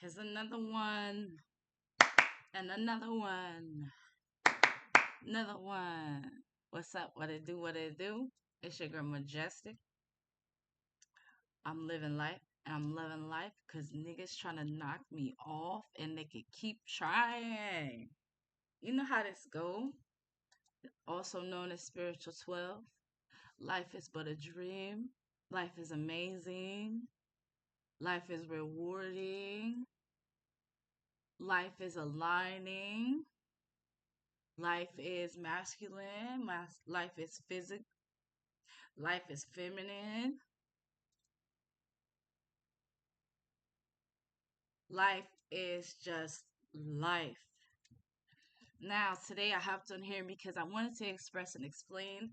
Here's another one, and another one, another one. What's up? What it do? What it do? It's your girl Majestic. I'm living life, and I'm loving life because niggas trying to knock me off, and they can keep trying. You know how this go? Also known as Spiritual 12. Life is but a dream. Life is amazing. Life is rewarding. Life is aligning. Life is masculine. Life is physical. Life is feminine. Life is just life. Now, today I hopped on here because I wanted to express and explain.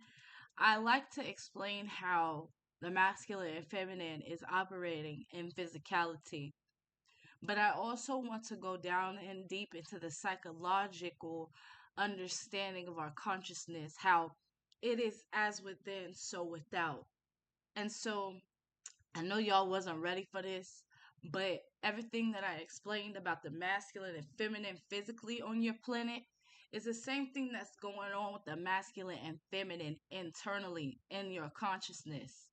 I like to explain how the masculine and feminine is operating in physicality. But I also want to go down and deep into the psychological understanding of our consciousness, how it is as within, so without. And so I know y'all wasn't ready for this, but everything that I explained about the masculine and feminine physically on your planet is the same thing that's going on with the masculine and feminine internally in your consciousness.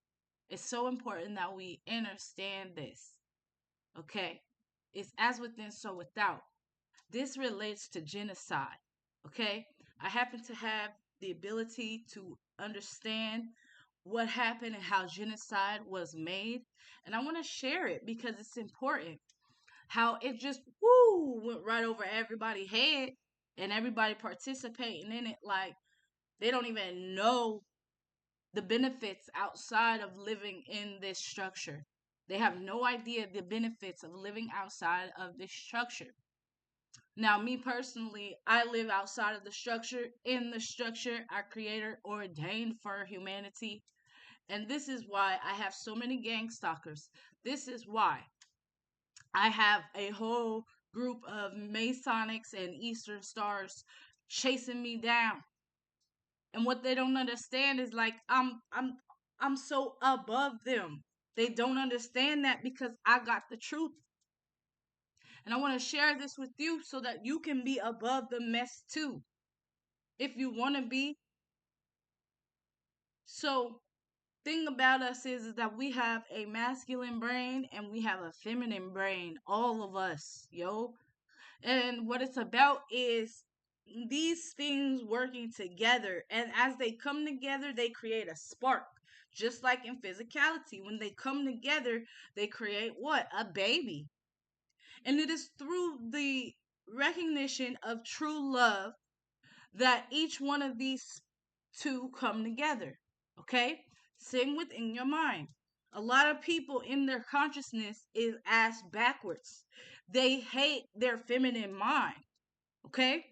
It's so important that we understand this. Okay? It's as within, so without. This relates to genocide. Okay? I happen to have the ability to understand what happened and how genocide was made. And I want to share it because it's important. How it just went right over everybody's head and everybody participating in it like they don't even know the benefits outside of living in this structure. They have no idea the benefits of living outside of this structure. Now, me personally, I live outside of the structure. In the structure, our creator ordained for humanity. And this is why I have so many gang stalkers. This is why I have a whole group of Masonics and Eastern Stars chasing me down. And what they don't understand is like I'm so above them. They don't understand that because I got the truth. And I want to share this with you so that you can be above the mess too. If you want to be. So thing about us is that we have a masculine brain and we have a feminine brain, all of us, yo. And what it's about is these things working together, and as they come together they create a spark. Just like in physicality, when they come together they create what? A baby. And it is through the recognition of true love that each one of these two come together. Okay? Sing within your mind. A lot of people in their consciousness is ass backwards. They hate their feminine mind. Okay?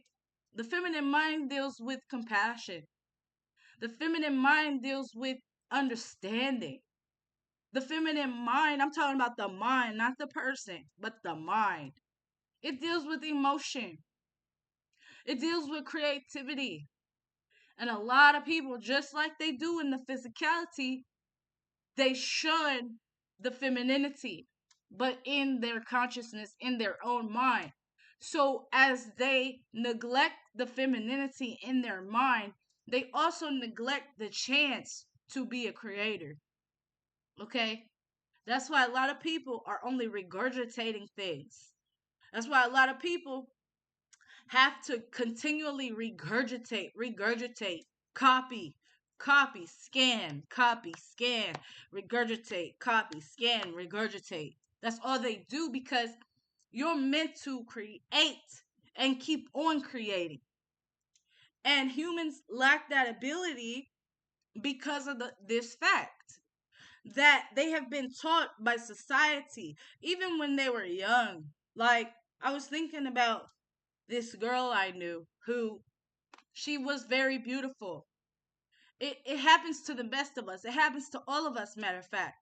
The feminine mind deals with compassion. The feminine mind deals with understanding. The feminine mind, I'm talking about the mind, not the person, but the mind. It deals with emotion. It deals with creativity. And a lot of people, just like they do in the physicality, they shun the femininity, but in their consciousness, in their own mind. So as they neglect the femininity in their mind, they also neglect the chance to be a creator. Okay? That's why a lot of people are only regurgitating things. That's why a lot of people have to continually regurgitate, copy, copy, scan, regurgitate, copy, scan, regurgitate. That's all they do because you're meant to create and keep on creating. And humans lack that ability because of this fact that they have been taught by society, even when they were young. Like, I was thinking about this girl I knew who she was very beautiful. It happens to the best of us. It happens to all of us, matter of fact.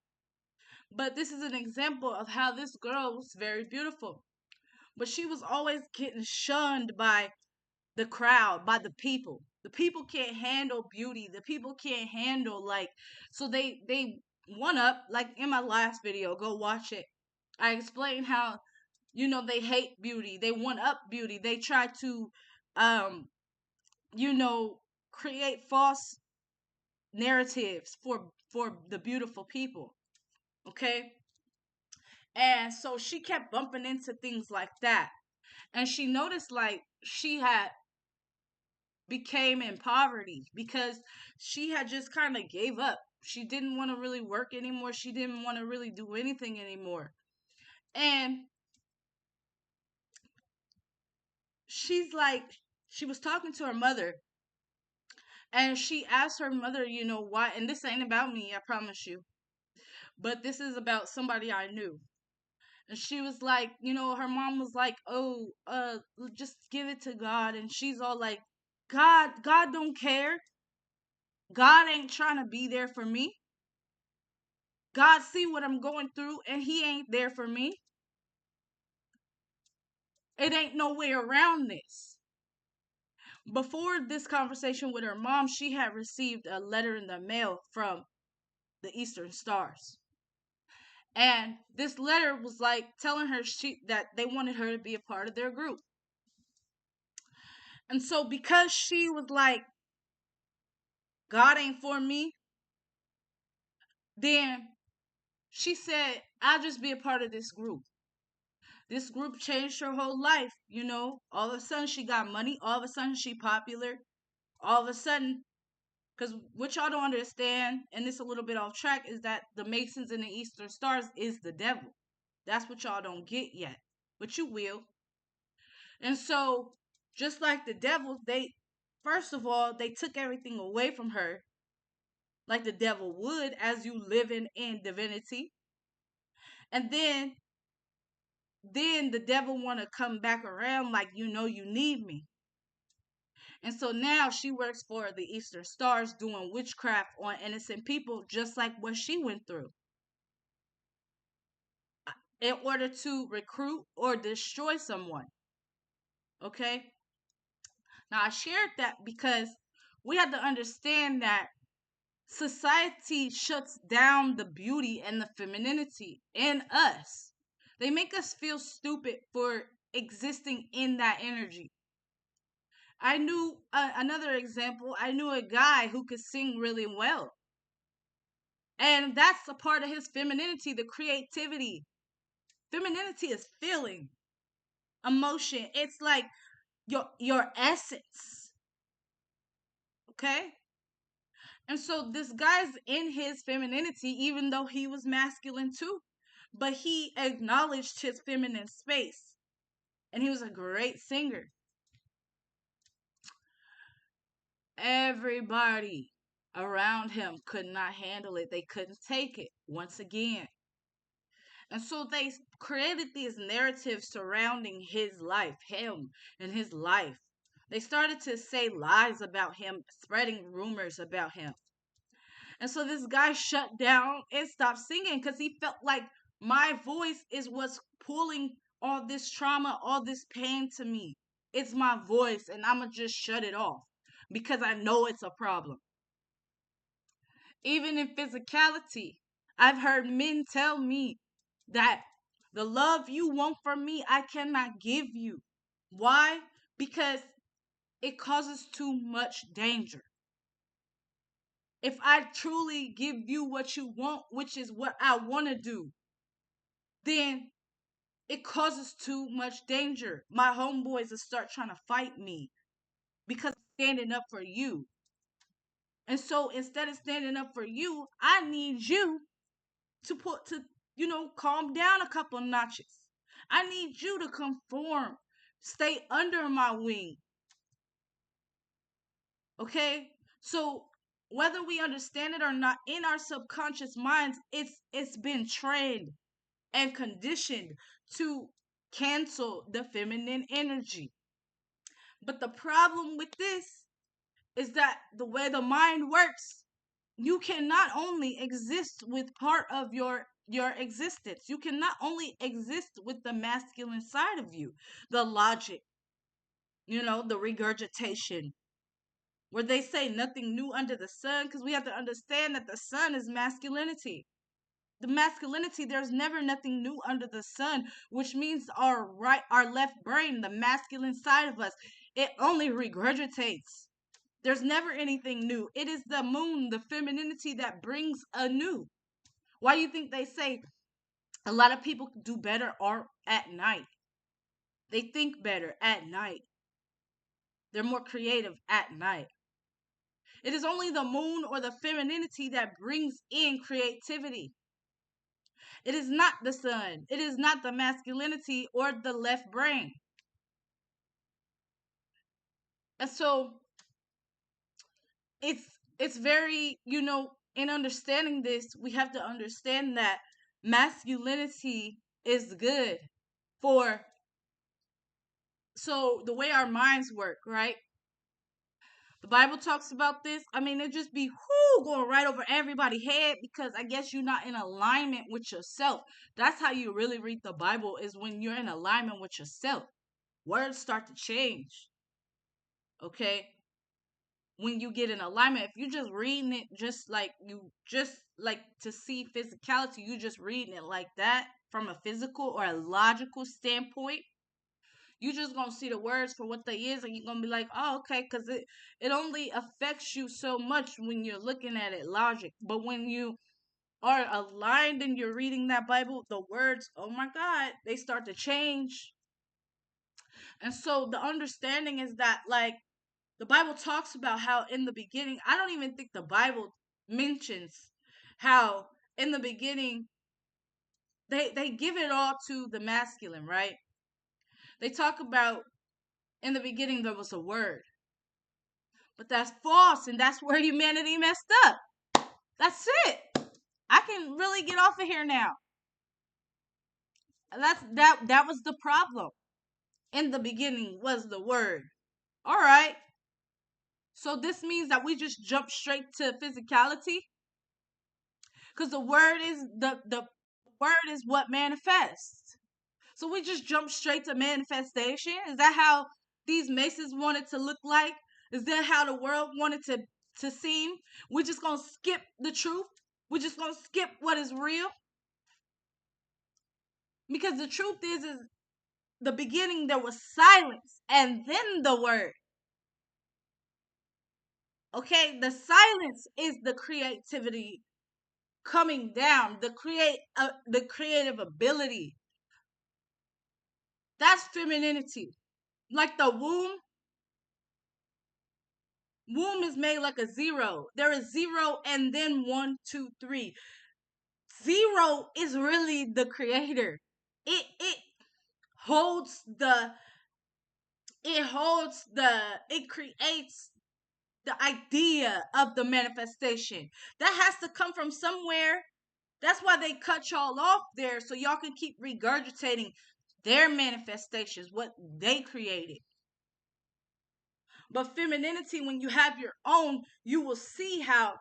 But this is an example of how this girl was very beautiful. But she was always getting shunned by the crowd, by the people. The people can't handle beauty. The people can't handle like so they one up like in my last video, go watch it. I explained how They hate beauty. They want up beauty. They try to, um, you know, create false narratives for the beautiful people. Okay. And so she kept bumping into things like that. And she noticed like she had became in poverty because she had just kind of gave up. She didn't want to really work anymore. She didn't want to really do anything anymore. And she's like, she was talking to her mother, and she asked her mother, why. And this ain't about me, I promise you, but this is about somebody I knew. And she was like, her mom was like, oh, just give it to God. And she's all like, God don't care. God ain't trying to be there for me. God see what I'm going through, and he ain't there for me. It ain't no way around this. Before this conversation with her mom, she had received a letter in the mail from the Eastern Stars. And this letter was like telling her that they wanted her to be a part of their group. And so because she was like, God ain't for me, then she said, I'll just be a part of this group. This group changed her whole life. All of a sudden she got money. All of a sudden she popular. All of a sudden, because what y'all don't understand, and this a little bit off track, is that the Masons and the Eastern Stars is the devil. That's what y'all don't get yet, but you will. And so, just like the devil, first of all, they took everything away from her, like the devil would, as you living in divinity. And then the devil want to come back around like, you need me. And so now she works for the Eastern Stars doing witchcraft on innocent people, just like what she went through, in order to recruit or destroy someone. Okay? Now I shared that because we have to understand that society shuts down the beauty and the femininity in us. They make us feel stupid for existing in that energy. I knew another example. I knew a guy who could sing really well. And that's a part of his femininity, the creativity. Femininity is feeling, emotion. It's like your essence. Okay? And so this guy's in his femininity, even though he was masculine too. But he acknowledged his feminine space. And he was a great singer. Everybody around him could not handle it. They couldn't take it once again. And so they created these narratives surrounding his life, him and his life. They started to say lies about him, spreading rumors about him. And so this guy shut down and stopped singing because he felt like my voice is what's pulling all this trauma, all this pain to me. It's my voice, and I'm going to just shut it off because I know it's a problem. Even in physicality, I've heard men tell me that the love you want from me, I cannot give you. Why? Because it causes too much danger. If I truly give you what you want, which is what I want to do, then it causes too much danger. My homeboys will start trying to fight me because I'm standing up for you. And so instead of standing up for you, I need you to calm down a couple notches. I need you to conform, stay under my wing. Okay? So whether we understand it or not, in our subconscious minds, it's been trained and conditioned to cancel the feminine energy. But the problem with this is that the way the mind works, you cannot only exist with part of your existence. You cannot only exist with the masculine side of you, the logic, the regurgitation, where they say nothing new under the sun, because we have to understand that the sun is masculinity. the masculinity, there's never nothing new under the sun, which means our left brain, the masculine side of us, it only regurgitates. There's never anything new. It is the moon, the femininity, that brings a new. Why do you think they say a lot of people do better art at night? They think better at night. They're more creative at night. It is only the moon or the femininity that brings in creativity. It is not the sun. It is not the masculinity or the left brain. And so it's it's very, in understanding this, we have to understand that masculinity is good for, so the way our minds work, right? The Bible talks about this. I mean, it just be going right over everybody's head because I guess you're not in alignment with yourself. That's how you really read the Bible, is when you're in alignment with yourself. Words start to change. Okay? When you get in alignment, if you're just reading it just like to see physicality, you just reading it like that from a physical or a logical standpoint, you just gonna see the words for what they is, and you're gonna be like, oh, okay, because it only affects you so much when you're looking at it logic. But when you are aligned and you're reading that Bible, the words, oh my God, they start to change. And so the understanding is that, like, the Bible talks about how in the beginning, I don't even think the Bible mentions how in the beginning they give it all to the masculine, right? They talk about in the beginning there was a word. But that's false, and that's where humanity messed up. That's it. I can really get off of here now. That was the problem. In the beginning was the word. All right. So this means that we just jump straight to physicality, because the word is what manifests. So we just jump straight to manifestation. Is that how these Masons wanted to look like? Is that how the world wanted to seem? We're just gonna skip the truth. We're just gonna skip what is real. Because the truth is the beginning there was silence and then the word. Okay, the silence is the creativity coming down, the creative ability. That's femininity. Like the womb is made like a zero. There is zero and then 1, 2, 3. Zero is really the creator. It holds the it creates the idea of the manifestation. That has to come from somewhere. That's why they cut y'all off there, so y'all can keep regurgitating their manifestations, what they created. But femininity, when you have your own, you will see how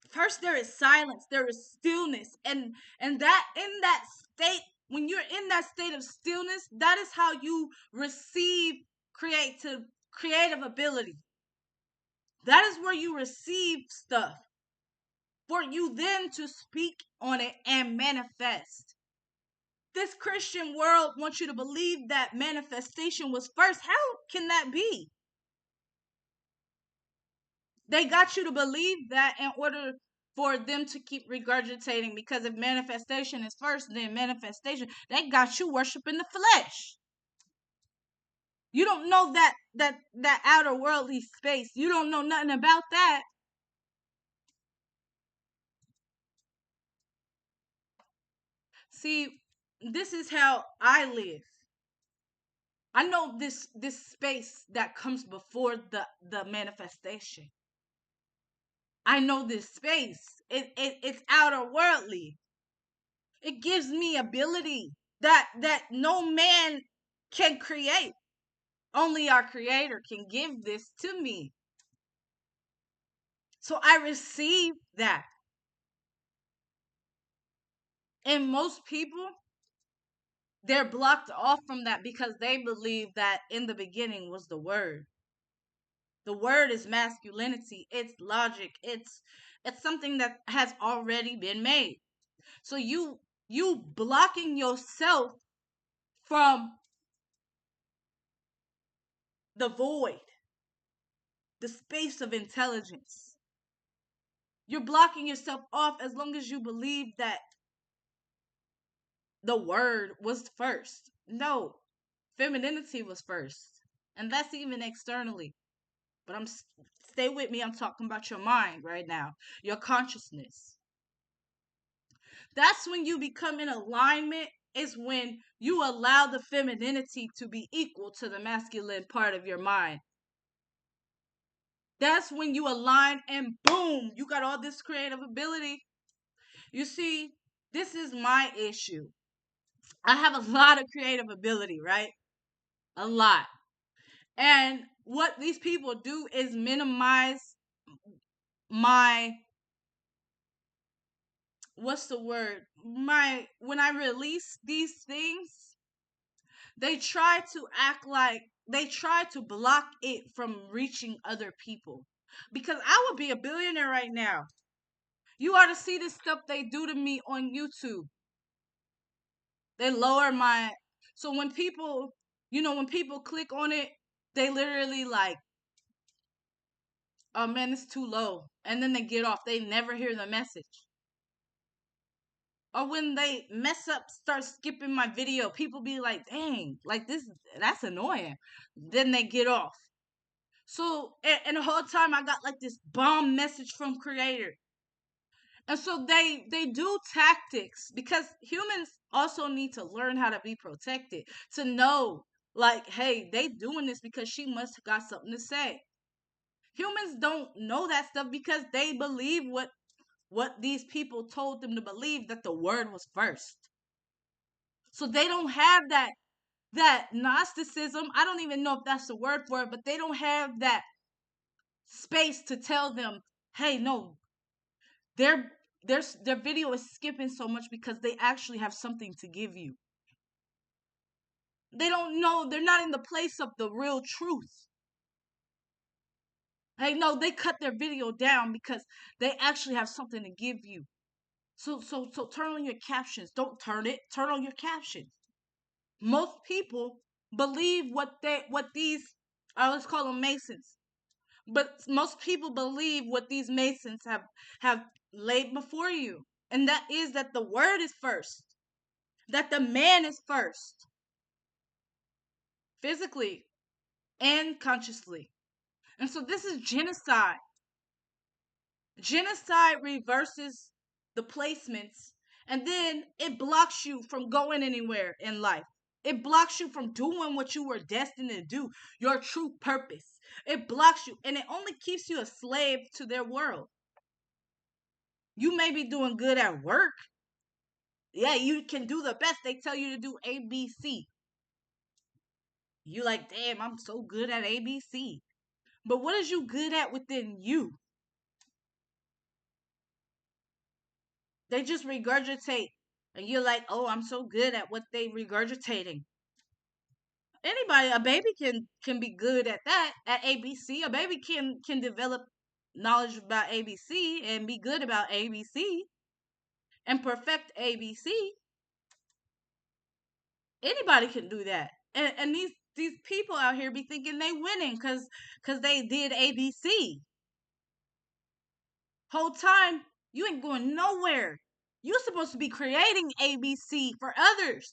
first there is silence, there is stillness, and that in that state, when you're in that state of stillness, that is how you receive creative ability. That is where you receive stuff for you then to speak on it and manifest. This Christian world wants you to believe that manifestation was first. How can that be? They got you to believe that in order for them to keep regurgitating, because if manifestation is first, then manifestation, they got you worshiping the flesh. You don't know that outer worldly space. You don't know nothing about that. See, this is how I live. I know this space that comes before the manifestation. I know this space. It's outer worldly. It gives me ability that no man can create. Only our creator can give this to me. So I receive that. And most people, they're blocked off from that because they believe that in the beginning was the word. The word is masculinity. It's logic. It's something that has already been made. So you blocking yourself from the void, the space of intelligence. You're blocking yourself off as long as you believe that the word was first. No, femininity was first. And that's even externally. But stay with me. I'm talking about your mind right now, your consciousness. That's when you become in alignment, is when you allow the femininity to be equal to the masculine part of your mind. That's when you align and boom, you got all this creative ability. You see, this is my issue. I have a lot of creative ability, right? A lot. And what these people do is minimize my, what's the word? When I release these things, they try to act like they try to block it from reaching other people. Because I would be a billionaire right now. You ought to see this stuff they do to me on YouTube. They lower my, so when people, when people click on it, they literally like, oh man, it's too low. And then they get off. They never hear the message. Or when they mess up, start skipping my video, people be like, dang, like that's annoying. Then they get off. So, and the whole time I got like this bomb message from creator. And so they do tactics because humans also need to learn how to be protected, to know like, hey, they doing this because she must have got something to say. Humans don't know that stuff because they believe what these people told them to believe, that the word was first. So they don't have that Gnosticism. I don't even know if that's the word for it, but they don't have that space to tell them, hey, no, their their video is skipping so much because they actually have something to give you. They don't know, they're not in the place of the real truth. Hey, no, they cut their video down because they actually have something to give you. So turn on your captions. Don't turn it. Turn on your captions. Most people believe what these, let's call them Masons. But most people believe what these Masons have laid before you. And that is that the word is first. That the man is first. Physically and consciously. And so this is genocide. Genocide reverses the placements, and then it blocks you from going anywhere in life. It blocks you from doing what you were destined to do, your true purpose. It blocks you, and it only keeps you a slave to their world. You may be doing good at work. Yeah, you can do the best. They tell you to do ABC. You like, damn, I'm so good at ABC. But what is you good at within you? They just regurgitate. And you're like, oh, I'm so good at what they regurgitating. Anybody, a baby can be good at that, at ABC. A baby can develop knowledge about ABC and be good about ABC and perfect ABC. Anybody can do that. And these people out here be thinking they winning cause they did ABC. Whole time you ain't going nowhere. You're supposed to be creating ABC for others.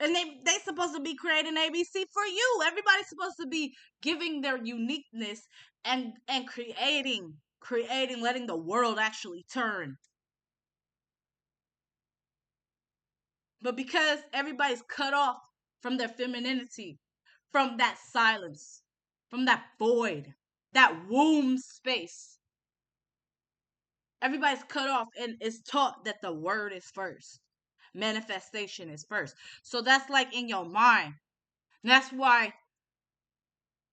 And they supposed to be creating ABC for you. Everybody's supposed to be giving their uniqueness and creating, letting the world actually turn. But because everybody's cut off from their femininity, from that silence, from that void, that womb space, everybody's cut off and is taught that the word is first. Manifestation is first. So that's like in your mind. And that's why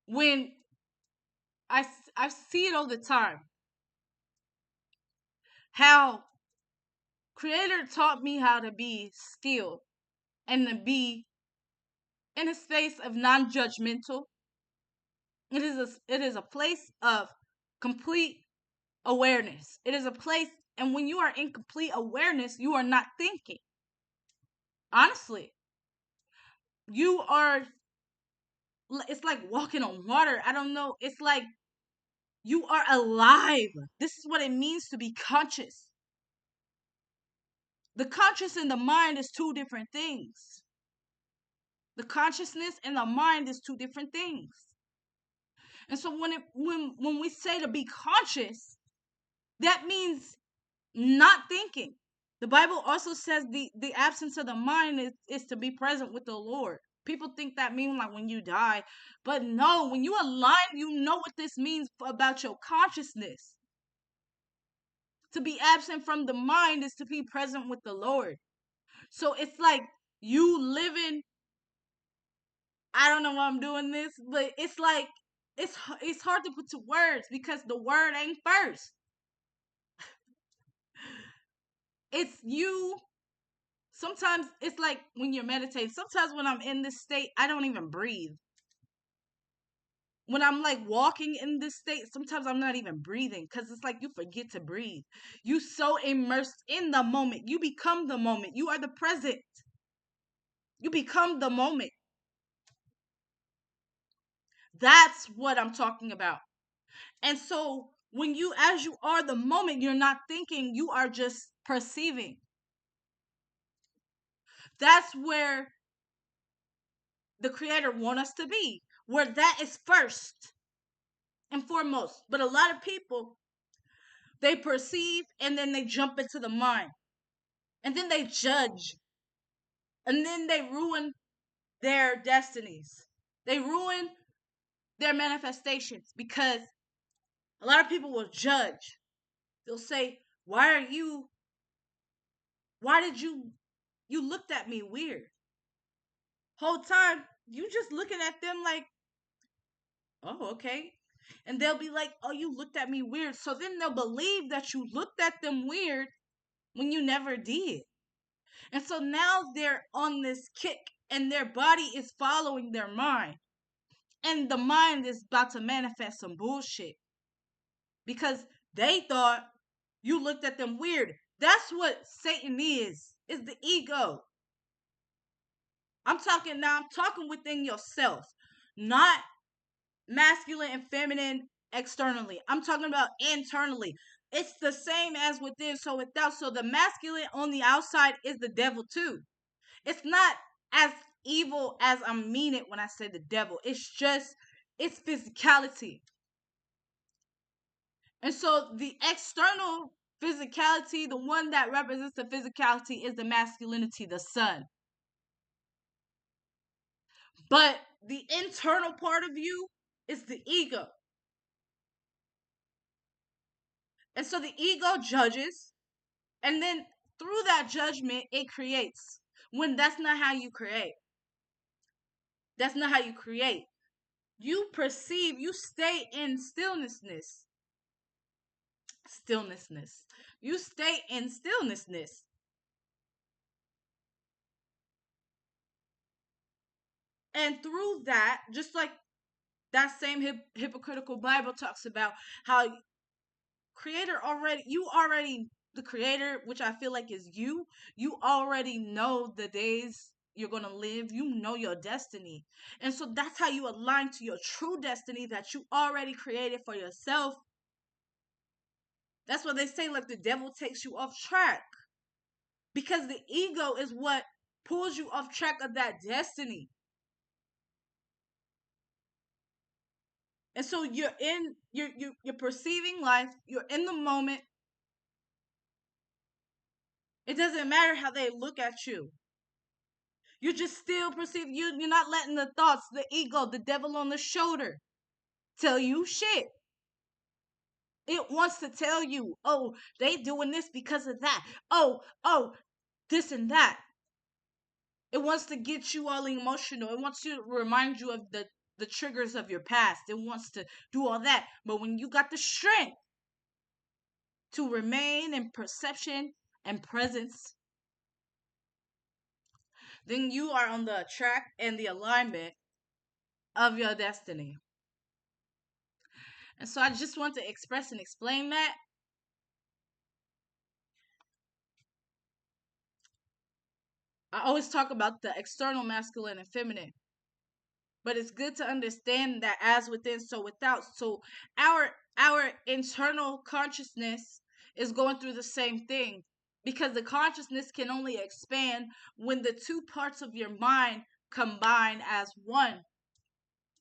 when I see it all the time, how creator taught me how to be still and to be in a space of non-judgmental. It is a place of complete awareness. It is a place, and when you are in complete awareness, you are not thinking. Honestly, you are, it's like walking on water. I don't know. It's like you are alive. This is what it means to be conscious. The conscious and the mind is two different things. The consciousness and the mind is two different things. And so when we say to be conscious, that means not thinking. The Bible also says the absence of the mind is to be present with the Lord. People think that means like when you die, but no, when you align, you know what this means about your consciousness. To be absent from the mind is to be present with the Lord. So it's like you living, I don't know why I'm doing this, but it's like it's hard to put to words because the word ain't first. It's you. Sometimes it's like when you're meditating. Sometimes when I'm in this state, I don't even breathe. When I'm like walking in this state, sometimes I'm not even breathing because it's like you forget to breathe. You so immersed in the moment. You become the moment. You are the present. You become the moment. That's what I'm talking about. And so when you, as you are the moment, you're not thinking, you are just perceiving. That's where the creator want us to be, where that is first and foremost. But a lot of people, they perceive and then they jump into the mind and then they judge and then they ruin their destinies. They ruin their manifestations because a lot of people will judge. They'll say, why did you looked at me weird? Whole time, you just looking at them like, oh, okay. And they'll be like, oh, you looked at me weird. So then they'll believe that you looked at them weird when you never did. And so now they're on this kick and their body is following their mind. And the mind is about to manifest some bullshit because they thought you looked at them weird. That's what Satan is the ego. I'm talking within yourself, not masculine and feminine externally. I'm talking about internally. It's the same as within, so without. So the masculine on the outside is the devil too. It's not as evil as I mean it when I say the devil. It's just, it's physicality. And so the external physicality, the one that represents the physicality, is the masculinity, the sun. But the internal part of you is the ego. And so the ego judges, and then through that judgment, it creates. When that's not how you create. That's not how you create. You perceive, you stay in stillnessness. Stillnessness. You stay in stillnessness. And through that, just like that same hypocritical Bible talks about how creator already, you already, the creator, which I feel like is you already know the days you're going to live. You know your destiny. And so that's how you align to your true destiny that you already created for yourself. That's what they say, like the devil takes you off track because the ego is what pulls you off track of that destiny. And so you're perceiving life, you're in the moment. It doesn't matter how they look at you. You just still perceive, you're not letting the thoughts, the ego, the devil on the shoulder tell you shit. It wants to tell you, oh, they doing this because of that. Oh, this and that. It wants to get you all emotional. It wants to remind you of the triggers of your past. It wants to do all that. But when you got the strength to remain in perception and presence, then you are on the track and the alignment of your destiny. And so I just want to express and explain that. I always talk about the external masculine and feminine, but it's good to understand that as within, so without. So our internal consciousness is going through the same thing, because the consciousness can only expand when the two parts of your mind combine as one.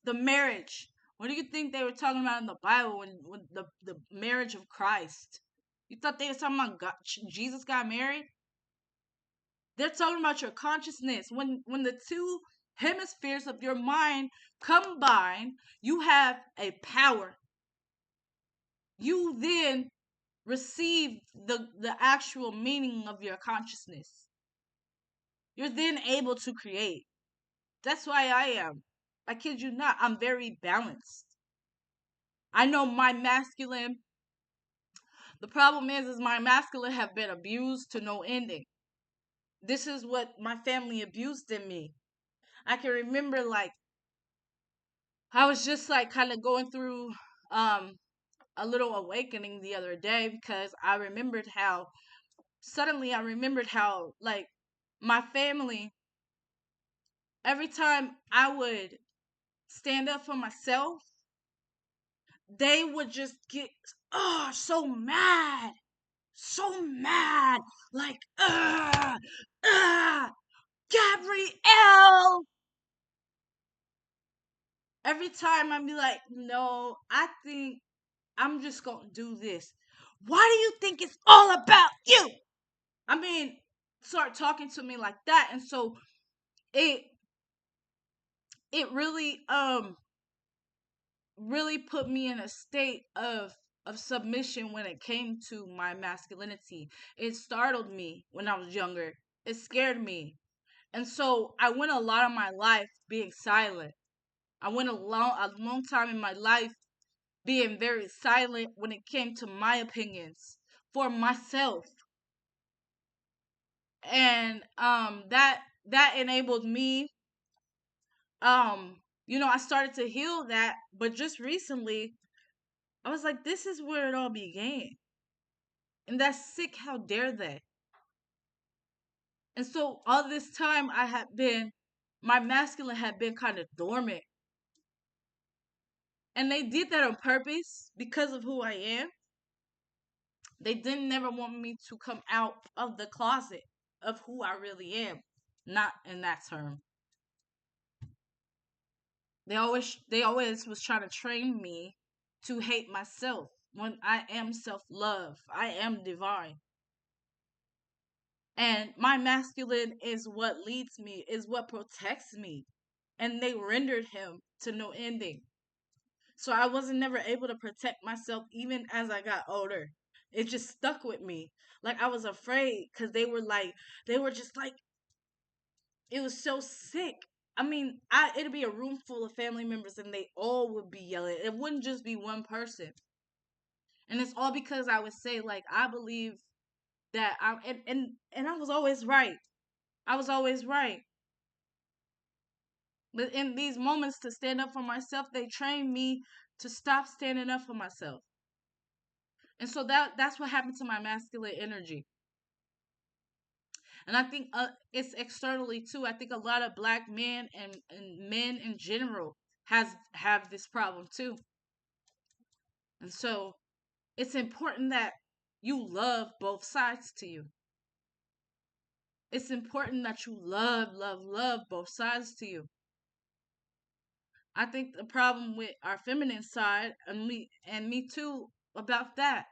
The marriage. What do you think they were talking about in the Bible when the marriage of Christ? You thought they were talking about God, Jesus got married? They're talking about your consciousness. When the two hemispheres of your mind combine, you have a power. You then receive the actual meaning of your consciousness. You're then able to create. That's why I am. I kid you not. I'm very balanced. I know my masculine. The problem is my masculine have been abused to no ending. This is what my family abused in me. I can remember, like, I was just like kind of going through um a little awakening the other day, because I remembered how, like, my family, every time I would stand up for myself, they would just get, oh, so mad, like, Gabrielle. Every time I'd be like, no, I think I'm just gonna do this. Why do you think it's all about you? I mean, start talking to me like that. And so it it really put me in a state of submission when it came to my masculinity. It startled me when I was younger. It scared me. And so I went a lot of my life being silent. I went a long time in my life being very silent when it came to my opinions for myself. And that enabled me, I started to heal that. But just recently I was like, this is where it all began. And that's sick. How dare they? And so all this time my masculine had been kind of dormant. And they did that on purpose because of who I am. They didn't never want me to come out of the closet of who I really am. Not in that term. They always was trying to train me to hate myself when I am self-love. I am divine. And my masculine is what leads me, is what protects me. And they rendered him to no ending. So I wasn't never able to protect myself even as I got older. It just stuck with me. Like, I was afraid because they were just like, it was so sick. I mean, it'd be a room full of family members and they all would be yelling. It wouldn't just be one person. And it's all because I would say, like, I believe that and I was always right. I was always right. But in these moments to stand up for myself, they trained me to stop standing up for myself. And so that's what happened to my masculine energy. And I think it's externally too. I think a lot of black men and men in general have this problem too. And so it's important that you love both sides to you. It's important that you love both sides to you. I think the problem with our feminine side, and me too, about that,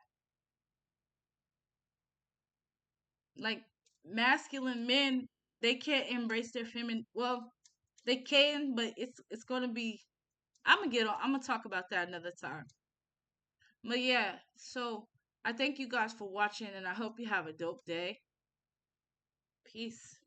like, masculine men, they can't embrace their feminine. Well, they can, but it's gonna be. I'm gonna talk about that another time. But yeah, so I thank you guys for watching, and I hope you have a dope day. Peace.